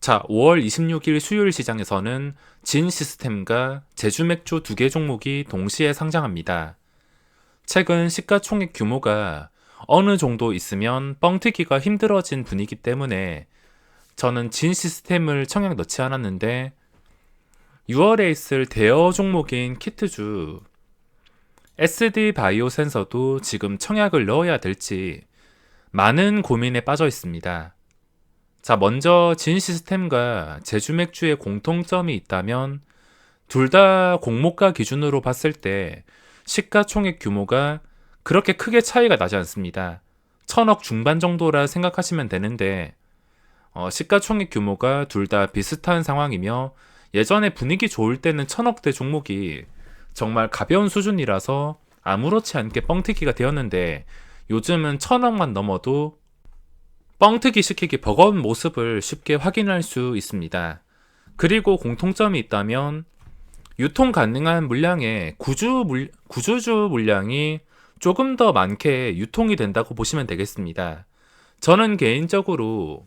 자, 5월 26일 수요일 시장에서는 진 시스템과 제주맥주 두 개 종목이 동시에 상장합니다. 최근 시가총액 규모가 어느 정도 있으면 뻥튀기가 힘들어진 분위기 때문에 저는 진 시스템을 청약 넣지 않았는데 6월에 있을 대여 종목인 키트주 SD 바이오 센서도 지금 청약을 넣어야 될지 많은 고민에 빠져 있습니다. 자, 먼저 진 시스템과 제주맥주의 공통점이 있다면 둘 다 공모가 기준으로 봤을 때 시가총액 규모가 그렇게 크게 차이가 나지 않습니다. 1000억 중반 정도라 생각하시면 되는데 시가총액 규모가 둘 다 비슷한 상황이며 예전에 분위기 좋을 때는 1000억대 종목이 정말 가벼운 수준이라서 아무렇지 않게 뻥튀기가 되었는데 요즘은 1000억만 넘어도 뻥튀기 시키기 버거운 모습을 쉽게 확인할 수 있습니다. 그리고 공통점이 있다면 유통 가능한 물량의 구주주 물량이 조금 더 많게 유통이 된다고 보시면 되겠습니다. 저는 개인적으로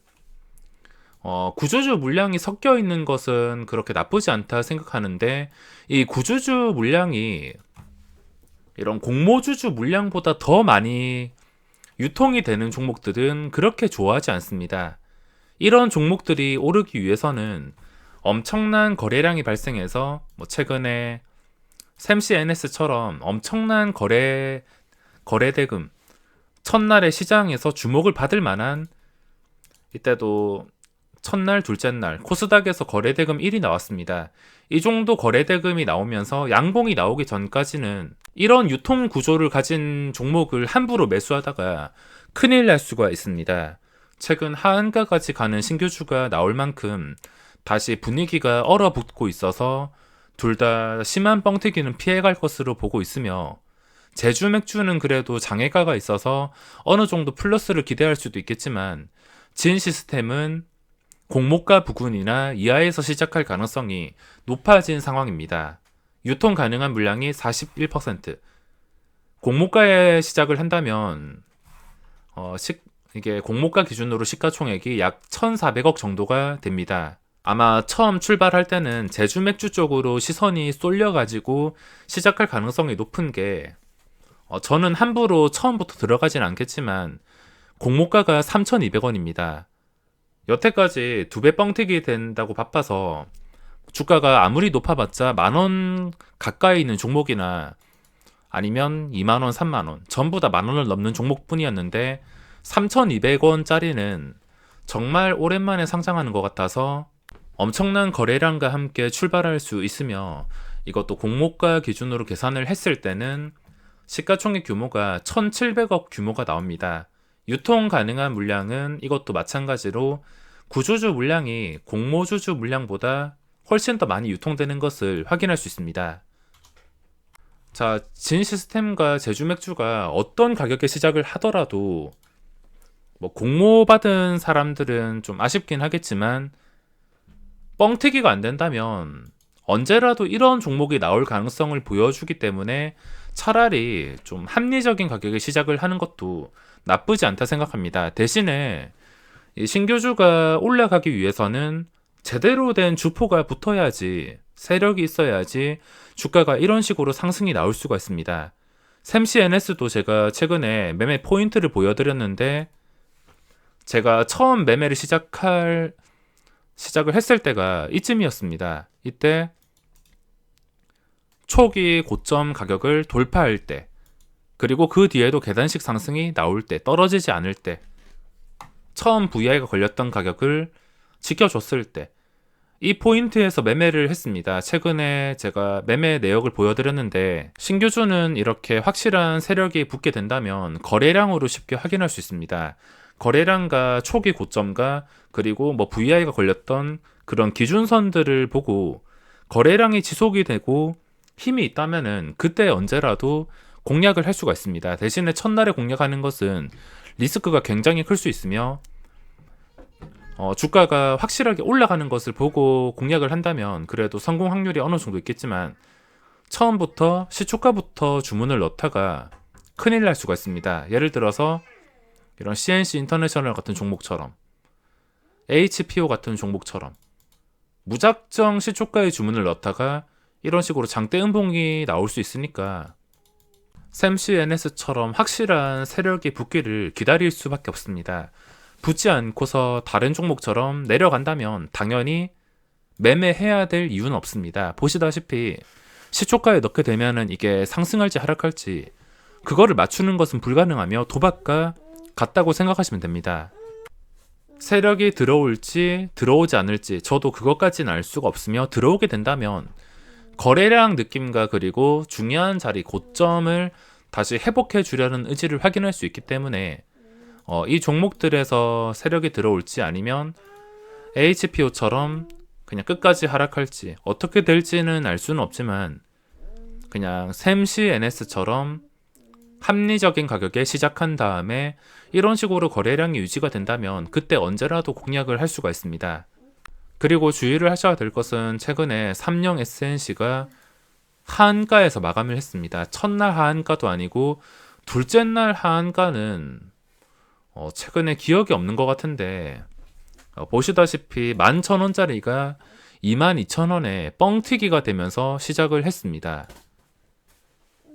구주주 물량이 섞여 있는 것은 그렇게 나쁘지 않다 생각하는데 이 구주주 물량이 이런 공모주주 물량보다 더 많이 유통이 되는 종목들은 그렇게 좋아하지 않습니다. 이런 종목들이 오르기 위해서는 엄청난 거래량이 발생해서 최근에 샘시 NS처럼 엄청난 거래대금 첫날에 시장에서 주목을 받을 만한 이때도 첫날, 둘째 날 코스닥에서 거래대금 1이 나왔습니다. 이 정도 거래대금이 나오면서 양봉이 나오기 전까지는 이런 유통 구조를 가진 종목을 함부로 매수하다가 큰일 날 수가 있습니다. 최근 하한가까지 가는 신규주가 나올 만큼 다시 분위기가 얼어붙고 있어서 둘 다 심한 뻥튀기는 피해갈 것으로 보고 있으며 제주맥주는 그래도 장애가가 있어서 어느 정도 플러스를 기대할 수도 있겠지만 진 시스템은 공모가 부근이나 이하에서 시작할 가능성이 높아진 상황입니다. 유통 가능한 물량이 41%. 공모가에 시작을 한다면 이게 공모가 기준으로 시가총액이 약 1,400억 정도가 됩니다. 아마 처음 출발할 때는 제주맥주 쪽으로 시선이 쏠려가지고 시작할 가능성이 높은 게 저는 함부로 처음부터 들어가진 않겠지만 공모가가 3,200원입니다. 여태까지 두 배 뻥튀기 된다고 바빠서 주가가 아무리 높아봤자 10,000원 가까이 있는 종목이나 아니면 20,000원, 30,000원 전부 다 10,000원을 넘는 종목뿐이었는데 3,200원짜리는 정말 오랜만에 상장하는 것 같아서 엄청난 거래량과 함께 출발할 수 있으며 이것도 공모가 기준으로 계산을 했을 때는 시가총액 규모가 1,700억 규모가 나옵니다. 유통 가능한 물량은 이것도 마찬가지로 구주주 물량이 공모주주 물량보다 훨씬 더 많이 유통되는 것을 확인할 수 있습니다. 자, 진 시스템과 제주맥주가 어떤 가격에 시작을 하더라도 공모 받은 사람들은 좀 아쉽긴 하겠지만 뻥튀기가 안 된다면 언제라도 이런 종목이 나올 가능성을 보여주기 때문에 차라리 좀 합리적인 가격에 시작을 하는 것도 나쁘지 않다 생각합니다. 대신에 이 신규주가 올라가기 위해서는 제대로 된 주포가 붙어야지, 세력이 있어야지 주가가 이런 식으로 상승이 나올 수가 있습니다. 샘시 NS도 제가 최근에 매매 포인트를 보여드렸는데 제가 처음 매매를 시작을 했을 때가 이쯤이었습니다. 이때 초기 고점 가격을 돌파할 때, 그리고 그 뒤에도 계단식 상승이 나올 때, 떨어지지 않을 때, 처음 VI가 걸렸던 가격을 지켜줬을 때, 이 포인트에서 매매를 했습니다. 최근에 제가 매매 내역을 보여드렸는데 신규주는 이렇게 확실한 세력이 붙게 된다면 거래량으로 쉽게 확인할 수 있습니다. 거래량과 초기 고점과 그리고 VI가 걸렸던 그런 기준선들을 보고 거래량이 지속이 되고 힘이 있다면은 그때 언제라도 공략을 할 수가 있습니다. 대신에 첫날에 공략하는 것은 리스크가 굉장히 클 수 있으며 주가가 확실하게 올라가는 것을 보고 공략을 한다면 그래도 성공 확률이 어느 정도 있겠지만 처음부터 시초가부터 주문을 넣다가 큰일 날 수가 있습니다. 예를 들어서 이런 CNC 인터내셔널 같은 종목처럼 HPO 같은 종목처럼 무작정 시초가의 주문을 넣다가 이런 식으로 장대 음봉이 나올 수 있으니까 샘CNS처럼 확실한 세력이 붙기를 기다릴 수밖에 없습니다. 붙지 않고서 다른 종목처럼 내려간다면 당연히 매매해야 될 이유는 없습니다. 보시다시피 시초가에 넣게 되면은 이게 상승할지 하락할지 그거를 맞추는 것은 불가능하며 도박과 같다고 생각하시면 됩니다. 세력이 들어올지 들어오지 않을지 저도 그것까지는 알 수가 없으며 들어오게 된다면 거래량 느낌과 그리고 중요한 자리 고점을 다시 회복해 주려는 의지를 확인할 수 있기 때문에 이 종목들에서 세력이 들어올지 아니면 HPO처럼 그냥 끝까지 하락할지 어떻게 될지는 알 수는 없지만 그냥 샘CNS처럼 합리적인 가격에 시작한 다음에 이런 식으로 거래량이 유지가 된다면 그때 언제라도 공략을 할 수가 있습니다. 그리고 주의를 하셔야 될 것은 최근에 삼성 SNC가 하한가에서 마감을 했습니다. 첫날 하한가도 아니고 둘째 날 하한가는 최근에 기억이 없는 것 같은데 보시다시피 11,000원짜리가 22,000원에 뻥튀기가 되면서 시작을 했습니다.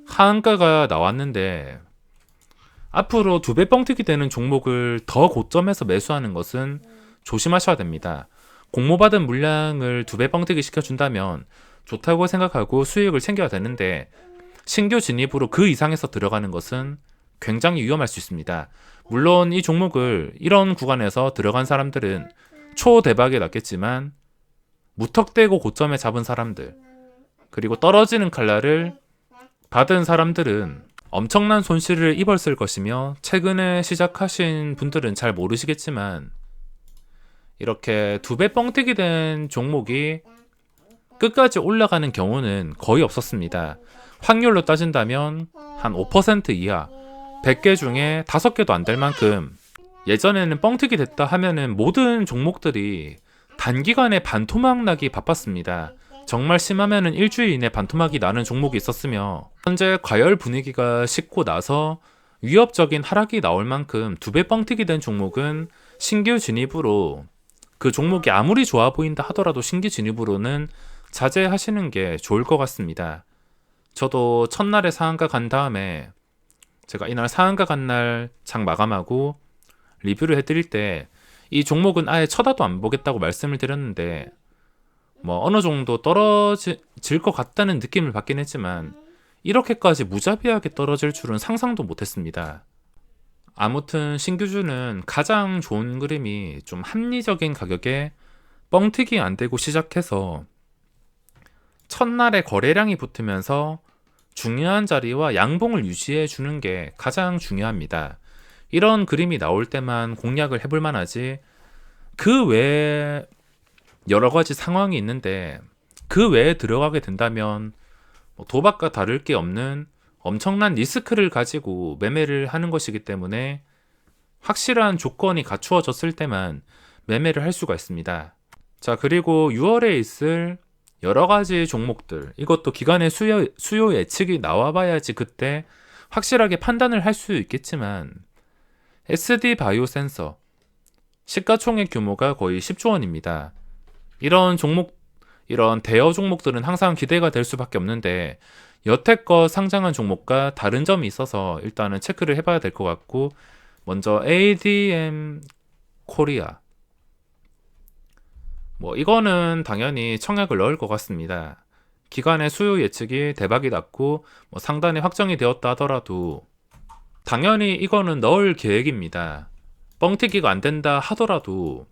하한가가 나왔는데 앞으로 2배 뻥튀기 되는 종목을 더 고점에서 매수하는 것은 조심하셔야 됩니다. 공모받은 물량을 2배 뻥튀기 시켜준다면 좋다고 생각하고 수익을 챙겨야 되는데 신규 진입으로 그 이상에서 들어가는 것은 굉장히 위험할 수 있습니다. 물론 이 종목을 이런 구간에서 들어간 사람들은 초대박이 났겠지만 무턱대고 고점에 잡은 사람들 그리고 떨어지는 칼날을 받은 사람들은 엄청난 손실을 입었을 것이며 최근에 시작하신 분들은 잘 모르시겠지만 이렇게 2배 뻥튀기 된 종목이 끝까지 올라가는 경우는 거의 없었습니다. 확률로 따진다면 한 5% 이하 100개 중에 5개도 안 될 만큼 예전에는 뻥튀기 됐다 하면은 모든 종목들이 단기간에 반토막 나기 바빴습니다. 정말 심하면은 일주일 이내 반토막이 나는 종목이 있었으며 현재 과열 분위기가 식고 나서 위협적인 하락이 나올 만큼 2배 뻥튀기 된 종목은 신규 진입으로 그 종목이 아무리 좋아 보인다 하더라도 신규 진입으로는 자제하시는 게 좋을 것 같습니다. 저도 첫날에 상한가 간 다음에 제가 이날 상한가 간 날 장 마감하고 리뷰를 해드릴 때 이 종목은 아예 쳐다도 안 보겠다고 말씀을 드렸는데 어느 정도 떨어질 것 같다는 느낌을 받긴 했지만 이렇게까지 무자비하게 떨어질 줄은 상상도 못했습니다. 아무튼 신규주는 가장 좋은 그림이 좀 합리적인 가격에 뻥튀기 안 되고 시작해서 첫날에 거래량이 붙으면서 중요한 자리와 양봉을 유지해 주는 게 가장 중요합니다. 이런 그림이 나올 때만 공략을 해볼 만하지 그 외에 여러 가지 상황이 있는데 그 외에 들어가게 된다면 도박과 다를 게 없는 엄청난 리스크를 가지고 매매를 하는 것이기 때문에 확실한 조건이 갖추어졌을 때만 매매를 할 수가 있습니다. 자, 그리고 6월에 있을 여러 가지 종목들 이것도 기관의 수요 예측이 나와봐야지 그때 확실하게 판단을 할 수 있겠지만 SD 바이오 센서 시가총액 규모가 거의 10조 원입니다. 이런 대여 종목들은 항상 기대가 될 수밖에 없는데 여태껏 상장한 종목과 다른 점이 있어서 일단은 체크를 해봐야 될 것 같고 먼저 ADM 코리아 이거는 당연히 청약을 넣을 것 같습니다. 기관의 수요 예측이 대박이 났고 상단에 확정이 되었다 하더라도 당연히 이거는 넣을 계획입니다. 뻥튀기가 안 된다 하더라도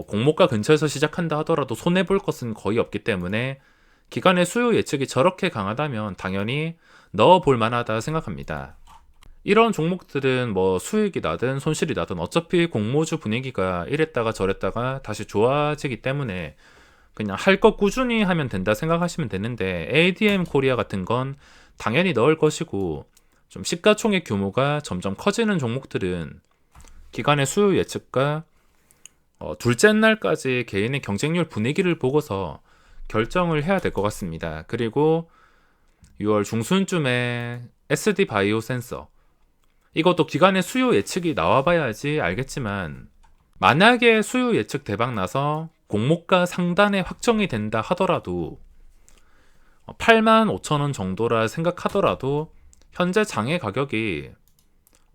공모가 근처에서 시작한다 하더라도 손해볼 것은 거의 없기 때문에 기관의 수요 예측이 저렇게 강하다면 당연히 넣어볼 만하다 생각합니다. 이런 종목들은 수익이 나든 손실이 나든 어차피 공모주 분위기가 이랬다가 저랬다가 다시 좋아지기 때문에 그냥 할 것 꾸준히 하면 된다 생각하시면 되는데 ADM 코리아 같은 건 당연히 넣을 것이고 좀 시가총액 규모가 점점 커지는 종목들은 기관의 수요 예측과 둘째 날까지 개인의 경쟁률 분위기를 보고서 결정을 해야 될 것 같습니다. 그리고 6월 중순쯤에 SD 바이오 센서 이것도 기관의 수요 예측이 나와봐야지 알겠지만 만약에 수요 예측 대박 나서 공모가 상단에 확정이 된다 하더라도 85,000원 정도라 생각하더라도 현재 장외 가격이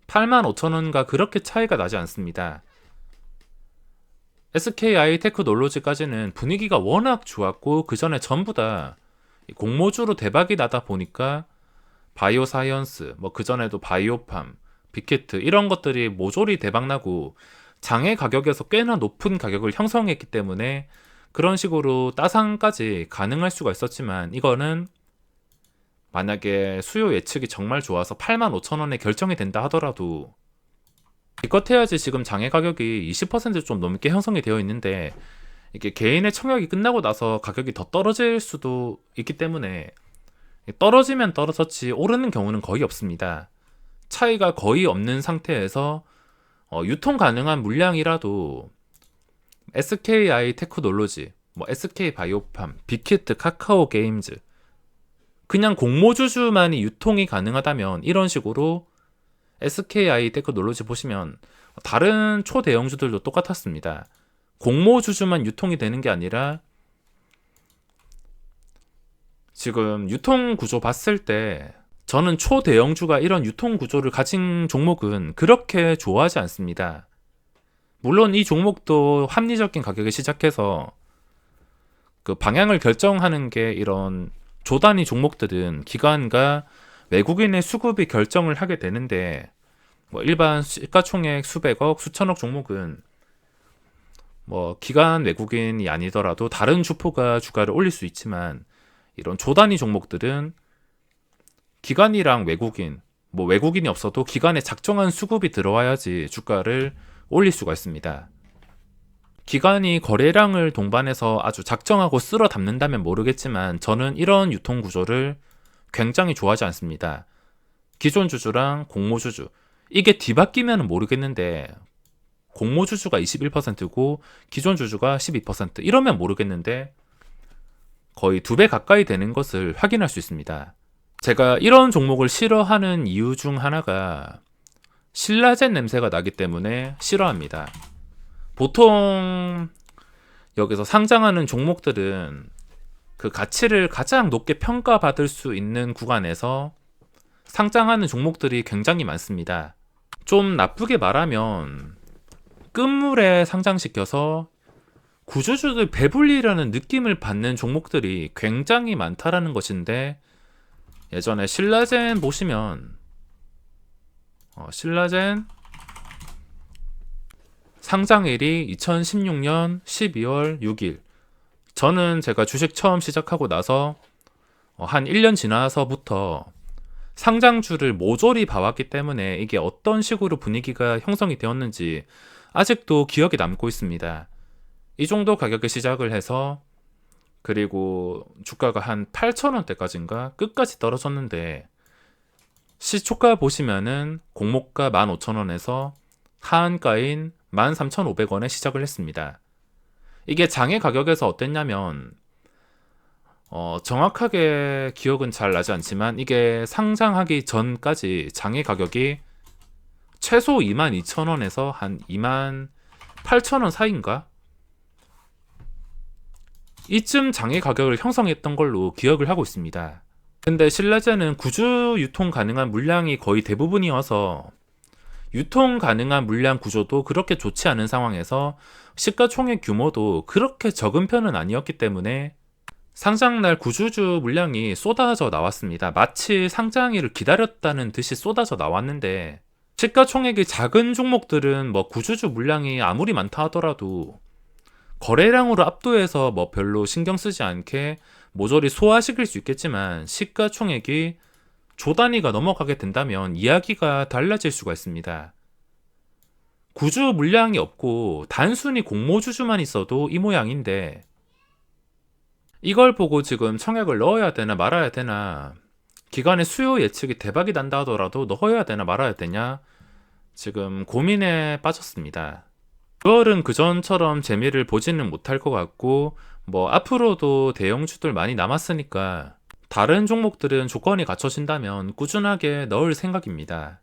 85,000원과 그렇게 차이가 나지 않습니다. SKI 테크놀로지까지는 분위기가 워낙 좋았고 그 전에 전부 다 공모주로 대박이 나다 보니까 바이오 사이언스, 그 전에도 바이오팜, 빅히트 이런 것들이 모조리 대박나고 장외 가격에서 꽤나 높은 가격을 형성했기 때문에 그런 식으로 따상까지 가능할 수가 있었지만, 이거는 만약에 수요 예측이 정말 좋아서 85,000원에 결정이 된다 하더라도 기껏 해야지 지금 장외 가격이 20%좀 넘게 형성이 되어 있는데, 이게 개인의 청약이 끝나고 나서 가격이 더 떨어질 수도 있기 때문에 떨어지면 떨어졌지 오르는 경우는 거의 없습니다. 차이가 거의 없는 상태에서 유통 가능한 물량이라도 SKI 테크놀로지, SK 바이오팜, 빅히트, 카카오 게임즈 그냥 공모주주만이 유통이 가능하다면 이런 식으로 SKI 테크놀로지 보시면 다른 초대형주들도 똑같았습니다. 공모주주만 유통이 되는 게 아니라 지금 유통 구조 봤을 때 저는 초대형주가 이런 유통 구조를 가진 종목은 그렇게 좋아하지 않습니다. 물론 이 종목도 합리적인 가격에 시작해서 그 방향을 결정하는 게 이런 조단위 종목들은 기관과 외국인의 수급이 결정을 하게 되는데, 일반 시가총액 수백억, 수천억 종목은 기관 외국인이 아니더라도 다른 주포가 주가를 올릴 수 있지만, 이런 조단위 종목들은 기관이랑 외국인, 외국인이 없어도 기관에 작정한 수급이 들어와야지 주가를 올릴 수가 있습니다. 기관이 거래량을 동반해서 아주 작정하고 쓸어 담는다면 모르겠지만 저는 이런 유통 구조를 굉장히 좋아하지 않습니다. 기존 주주랑 공모주주, 이게 뒤바뀌면 모르겠는데 공모주주가 21%고 기존 주주가 12% 이러면 모르겠는데 거의 2배 가까이 되는 것을 확인할 수 있습니다. 제가 이런 종목을 싫어하는 이유 중 하나가 신라젠 냄새가 나기 때문에 싫어합니다. 보통 여기서 상장하는 종목들은 그 가치를 가장 높게 평가받을 수 있는 구간에서 상장하는 종목들이 굉장히 많습니다. 좀 나쁘게 말하면 끝물에 상장시켜서 구주주들 배불리라는 느낌을 받는 종목들이 굉장히 많다라는 것인데, 예전에 신라젠 보시면 신라젠 상장일이 2016년 12월 6일. 저는 제가 주식 처음 시작하고 나서 한 1년 지나서부터 상장주를 모조리 봐왔기 때문에 이게 어떤 식으로 분위기가 형성이 되었는지 아직도 기억에 남고 있습니다. 이 정도 가격에 시작을 해서 그리고 주가가 한 8,000원대까지인가 끝까지 떨어졌는데, 시초가 보시면은 공모가 15,000원에서 하한가인 13,500원에 시작을 했습니다. 이게 장외 가격에서 어땠냐면 정확하게 기억은 잘 나지 않지만 이게 상장하기 전까지 장외 가격이 최소 22,000원에서 한 28,000원 사이인가? 이쯤 장외 가격을 형성했던 걸로 기억을 하고 있습니다. 근데 신라젠은 구주 유통 가능한 물량이 거의 대부분이어서 유통 가능한 물량 구조도 그렇게 좋지 않은 상황에서 시가총액 규모도 그렇게 적은 편은 아니었기 때문에 상장날 구주주 물량이 쏟아져 나왔습니다. 마치 상장일을 기다렸다는 듯이 쏟아져 나왔는데, 시가총액이 작은 종목들은 구주주 물량이 아무리 많다 하더라도 거래량으로 압도해서 별로 신경 쓰지 않게 모조리 소화시킬 수 있겠지만, 시가총액이 조 단위가 넘어가게 된다면 이야기가 달라질 수가 있습니다. 구주 물량이 없고 단순히 공모주주만 있어도 이 모양인데, 이걸 보고 지금 청약을 넣어야 되나 말아야 되나, 기관의 수요 예측이 대박이 난다 하더라도 넣어야 되나 말아야 되냐, 지금 고민에 빠졌습니다. 6월은 그전처럼 재미를 보지는 못할 것 같고, 앞으로도 대형주들 많이 남았으니까 다른 종목들은 조건이 갖춰진다면 꾸준하게 넣을 생각입니다.